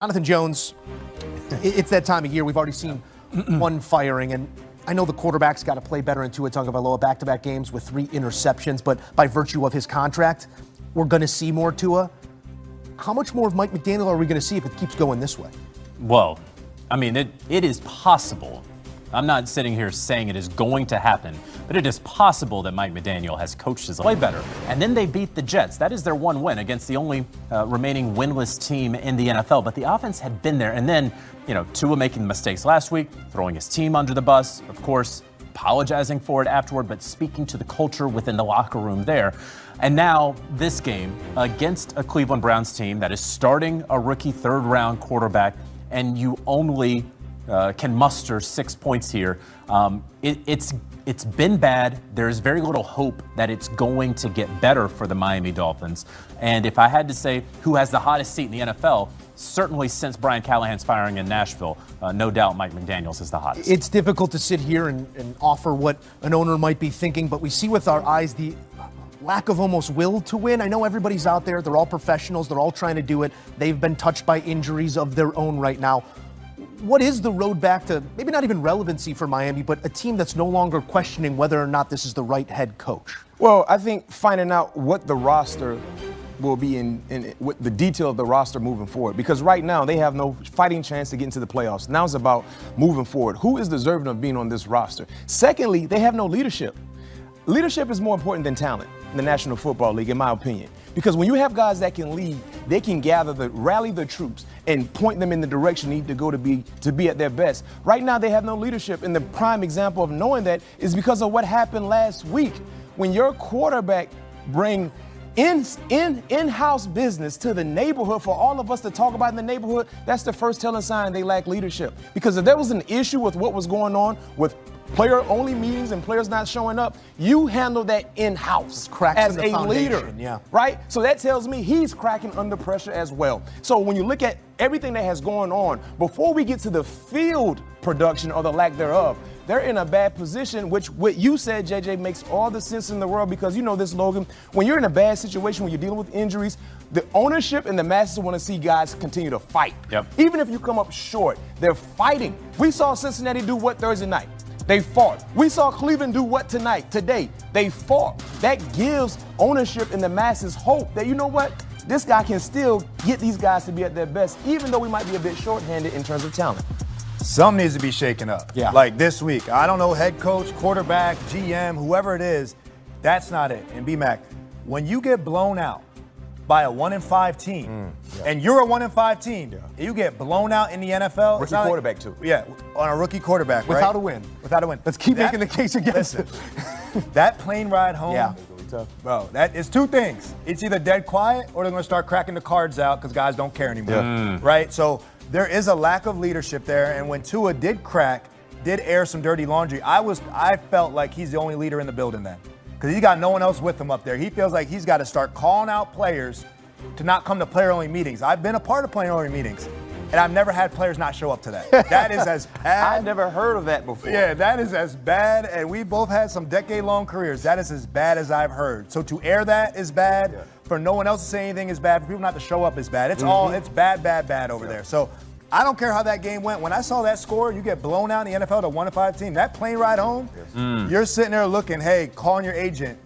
Jonathan Jones, it's that time of year. We've already seen one firing, and I know the quarterback's got to play better in Tua Tagovailoa back-to-back games with 3 interceptions, but by virtue of his contract, we're going to see more Tua. How much more of Mike McDaniel are we going to see if it keeps going this way? Well, I mean, it is possible. I'm not sitting here saying it is going to happen, but it is possible that Mike McDaniel has coached his play better. And then they beat the Jets. That is their one win against the only remaining winless team in the NFL. But the offense had been there. And then, Tua making mistakes last week, throwing his team under the bus, of course, apologizing for it afterward, but speaking to the culture within the locker room there. And now this game against a Cleveland Browns team that is starting a rookie third-round quarterback, and you only can muster 6 points here. It's been bad. There's very little hope that it's going to get better for the Miami Dolphins. And if I had to say who has the hottest seat in the NFL, certainly since Brian Callahan's firing in Nashville, no doubt Mike McDaniels is the hottest. It's difficult to sit here and offer what an owner might be thinking, but we see with our eyes the lack of almost will to win. I know everybody's out there. They're all professionals. They're all trying to do it. They've been touched by injuries of their own right now. What is the road back to maybe not even relevancy for Miami, but a team that's no longer questioning whether or not this is the right head coach? Well, I think finding out what the roster will be in what the detail of the roster moving forward. Because right now they have no fighting chance to get into the playoffs. Now it's about moving forward. Who is deserving of being on this roster? Secondly, they have no leadership. Leadership is more important than talent in the National Football League, in my opinion. Because when you have guys that can lead, they can rally the troops and point them in the direction they need to go to be at their best. Right now, they have no leadership, and the prime example of knowing that is because of what happened last week. When your quarterback bring in-house business to the neighborhood for all of us to talk about in the neighborhood, that's the first telling sign they lack leadership. Because if there was an issue with what was going on with player-only meetings and players not showing up, you handle that in-house as a leader, right? So that tells me he's cracking under pressure as well. So when you look at everything that has gone on, before we get to the field production or the lack thereof, they're in a bad position, which what you said, JJ, makes all the sense in the world because you know this, Logan. When you're in a bad situation, when you're dealing with injuries, the ownership and the masses want to see guys continue to fight. Yep. Even if you come up short, they're fighting. We saw Cincinnati do what Thursday night? They fought. We saw Cleveland do what today? They fought. That gives ownership and the masses hope that, you know what, this guy can still get these guys to be at their best, even though we might be a bit shorthanded in terms of talent. Something needs to be shaken up. Yeah. Like this week. I don't know, head coach, quarterback, GM, whoever it is, that's not it. And B-Mac, when you get blown out by a 1-5 team, and you're a 1-5 team, and you get blown out in the NFL. Rookie quarterback, too. Yeah, on a rookie quarterback, Without right? a win. Without a win. Let's keep making the case against it. That plane ride home, Tough. bro, that is 2 things. It's either dead quiet or they're going to start cracking the cards out because guys don't care anymore, right? So there is a lack of leadership there, and when Tua did air some dirty laundry, I felt like he's the only leader in the building then. Because he's got no one else with him up there. He feels like he's got to start calling out players to not come to player-only meetings. I've been a part of player-only meetings, and I've never had players not show up to that. That is as bad. I've never heard of that before. Yeah, that is as bad, and we both had some decade-long careers. That is as bad as I've heard. So to air that is bad. Yeah. For no one else to say anything is bad. For people not to show up is bad. It's it's bad over there. So I don't care how that game went. When I saw that score, you get blown out in the NFL to 1-5 team. That plane ride home, you're sitting there looking, hey, calling your agent.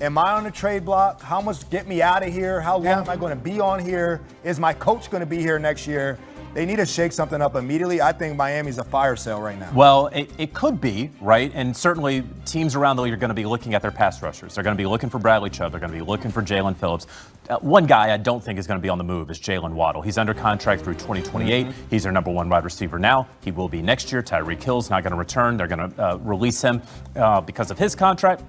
Am I on the trade block? How much get me out of here? How long am I going to be on here? Is my coach going to be here next year? They need to shake something up immediately. I think Miami's a fire sale right now. Well, it could be, right? And certainly teams around the league are going to be looking at their pass rushers. They're going to be looking for Bradley Chubb. They're going to be looking for Jalen Phillips. One guy I don't think is going to be on the move is Jalen Waddle. He's under contract through 2028. He's their number 1 wide receiver now. He will be next year. Tyreek Hill's not going to return. They're going to release him because of his contract.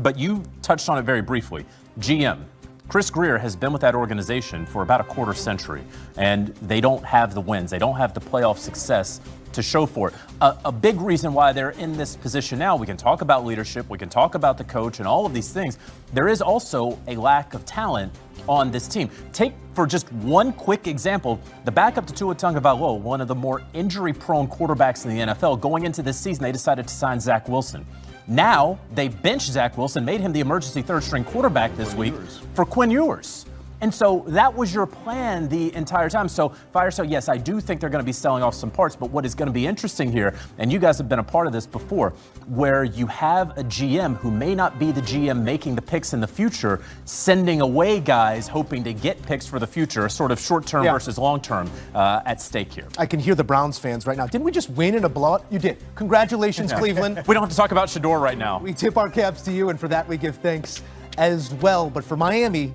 But you touched on it very briefly. GM. Chris Greer has been with that organization for about a quarter century, and they don't have the wins. They don't have the playoff success to show for it. A big reason why they're in this position now, we can talk about leadership, we can talk about the coach and all of these things. There is also a lack of talent on this team. Take, for just one quick example, the backup to Tua Tagovailoa, one of the more injury-prone quarterbacks in the NFL. Going into this season, they decided to sign Zach Wilson. Now, they benched Zach Wilson, made him the emergency third-string quarterback this week for Quinn Ewers. And so that was your plan the entire time. So fire sale, yes, I do think they're going to be selling off some parts, but what is going to be interesting here, and you guys have been a part of this before, where you have a GM who may not be the GM making the picks in the future, sending away guys hoping to get picks for the future, sort of short-term versus long-term at stake here. I can hear the Browns fans right now. Didn't we just win in a blowout? You did. Congratulations, Cleveland. We don't have to talk about Shedeur right now. We tip our caps to you, and for that we give thanks as well. But for Miami,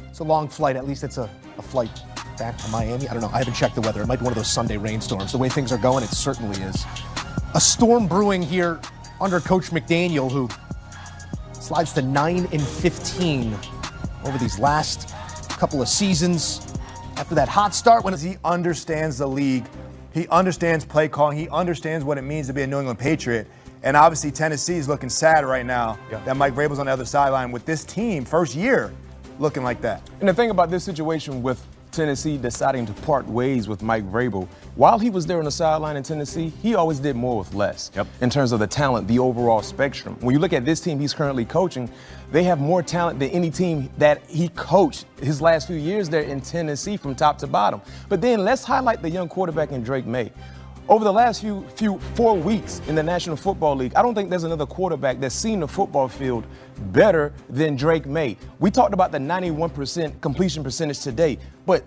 it's a long flight. At least it's a flight back to Miami. I don't know. I haven't checked the weather. It might be one of those Sunday rainstorms. The way things are going, it certainly is. A storm brewing here under Coach McDaniel, who slides to 9-15 over these last couple of seasons. After that hot start, when he understands the league, he understands play calling, he understands what it means to be a New England Patriot. And obviously Tennessee is looking sad right now that Mike Vrabel's on the other sideline with this team, first year, looking like that. And the thing about this situation with Tennessee deciding to part ways with Mike Vrabel, while he was there on the sideline in Tennessee, he always did more with less in terms of the talent, the overall spectrum. When you look at this team he's currently coaching, they have more talent than any team that he coached his last few years there in Tennessee from top to bottom. But then let's highlight the young quarterback in Drake May. Over the last 4 weeks in the National Football League, I don't think there's another quarterback that's seen the football field better than Drake May. We talked about the 91% completion percentage today, but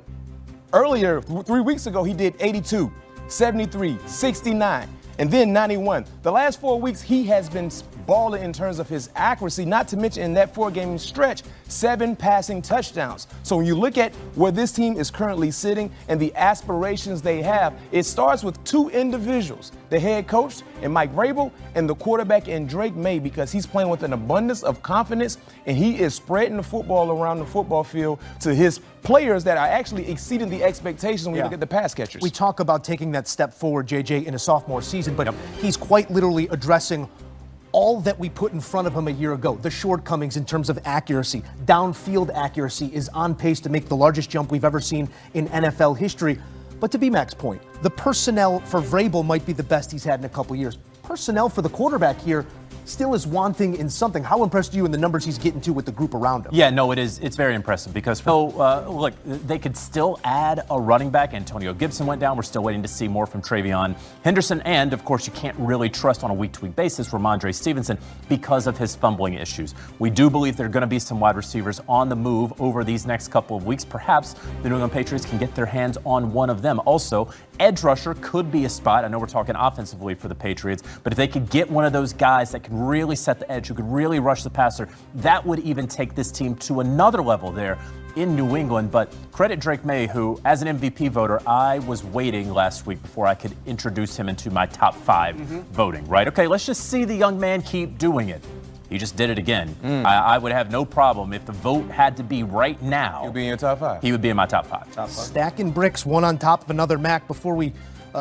earlier, 3 weeks ago, he did 82, 73, 69, and then 91. The last 4 weeks, he has been balling in terms of his accuracy, not to mention in that 4-game stretch, 7 passing touchdowns. So when you look at where this team is currently sitting and the aspirations they have, it starts with 2 individuals, the head coach and Mike Vrabel and the quarterback in Drake May, because he's playing with an abundance of confidence and he is spreading the football around the football field to his players that are actually exceeding the expectations when you look at the pass catchers. We talk about taking that step forward, JJ, in a sophomore season, but he's quite literally addressing all that we put in front of him a year ago. The shortcomings in terms of accuracy, downfield accuracy is on pace to make the largest jump we've ever seen in NFL history. But to B-Mac's point, the personnel for Vrabel might be the best he's had in a couple years. Personnel for the quarterback here still is wanting in something. How impressed are you in the numbers he's getting to with the group around him? Yeah, no, it is. It's very impressive because, look, they could still add a running back. Antonio Gibson went down. We're still waiting to see more from Travion Henderson. And, of course, you can't really trust on a week-to-week basis Ramondre Stevenson because of his fumbling issues. We do believe there are going to be some wide receivers on the move over these next couple of weeks. Perhaps the New England Patriots can get their hands on one of them. Also, edge rusher could be a spot. I know we're talking offensively for the Patriots, but if they could get one of those guys that can really set the edge, who could really rush the passer, that would even take this team to another level there in New England. But credit Drake May, who, as an MVP voter, I was waiting last week before I could introduce him into my top 5 voting, right? Okay, let's just see the young man keep doing it. He just did it again. I would have no problem if the vote had to be right now. He'd be in your top 5. He would be in my top 5. Stacking bricks, one on top of another, Mac, before we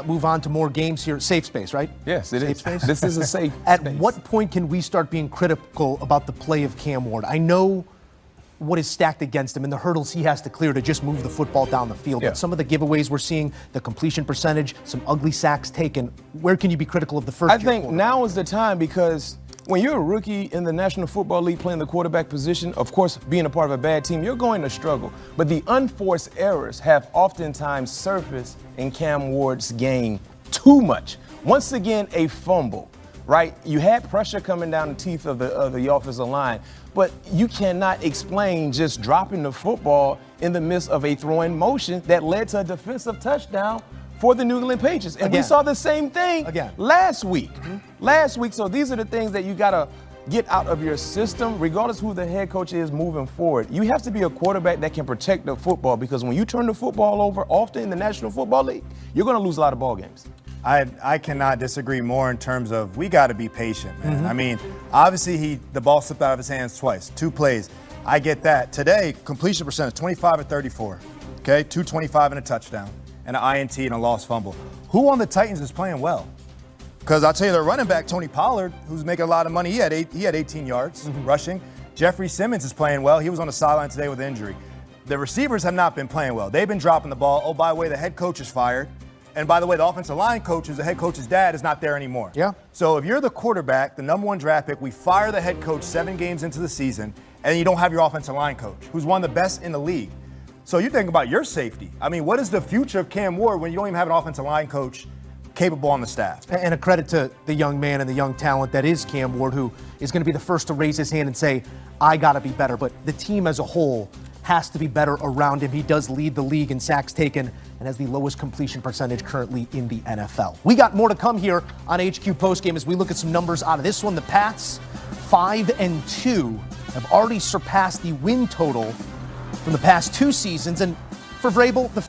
move on to more games here. Safe space, right? Yes, it safe is. Space? This is a safe At space. what point can we start being critical about the play of Cam Ward? I know what is stacked against him and the hurdles he has to clear to just move the football down the field. But some of the giveaways we're seeing, the completion percentage, some ugly sacks taken, where can you be critical of the first year? I think now is the time, because when you're a rookie in the National Football League playing the quarterback position, of course, being a part of a bad team, you're going to struggle. But the unforced errors have oftentimes surfaced in Cam Ward's game too much. Once again, a fumble, right? You had pressure coming down the teeth of the offensive line, but you cannot explain just dropping the football in the midst of a throwing motion that led to a defensive touchdown for the New England Patriots. And we saw the same thing last week. Last week. So these are the things that you got to get out of your system, regardless who the head coach is moving forward. You have to be a quarterback that can protect the football, because when you turn the football over often in the National Football League, you're going to lose a lot of ball games. I cannot disagree more in terms of we got to be patient, man. I mean, obviously the ball slipped out of his hands twice, 2 plays. I get that. Today, completion percentage, 25 or 34. Okay, 225 and a touchdown, and an INT and a lost fumble. Who on the Titans is playing well? Because I'll tell you, their running back, Tony Pollard, who's making a lot of money, he had 18 yards rushing. Jeffrey Simmons is playing well. He was on the sideline today with injury. The receivers have not been playing well. They've been dropping the ball. Oh, by the way, the head coach is fired. And by the way, the offensive line coach, who's the head coach's dad, is not there anymore. Yeah. So if you're the quarterback, the number 1 draft pick, we fire the head coach 7 games into the season, and you don't have your offensive line coach, who's one of the best in the league. So you think about your safety. I mean, what is the future of Cam Ward when you don't even have an offensive line coach capable on the staff? And a credit to the young man and the young talent that is Cam Ward, who is going to be the first to raise his hand and say, I got to be better. But the team as a whole has to be better around him. He does lead the league in sacks taken and has the lowest completion percentage currently in the NFL. We got more to come here on HQ Postgame as we look at some numbers out of this one. The Pats, 5-2, have already surpassed the win total from the past 2 seasons. And for Vrabel, the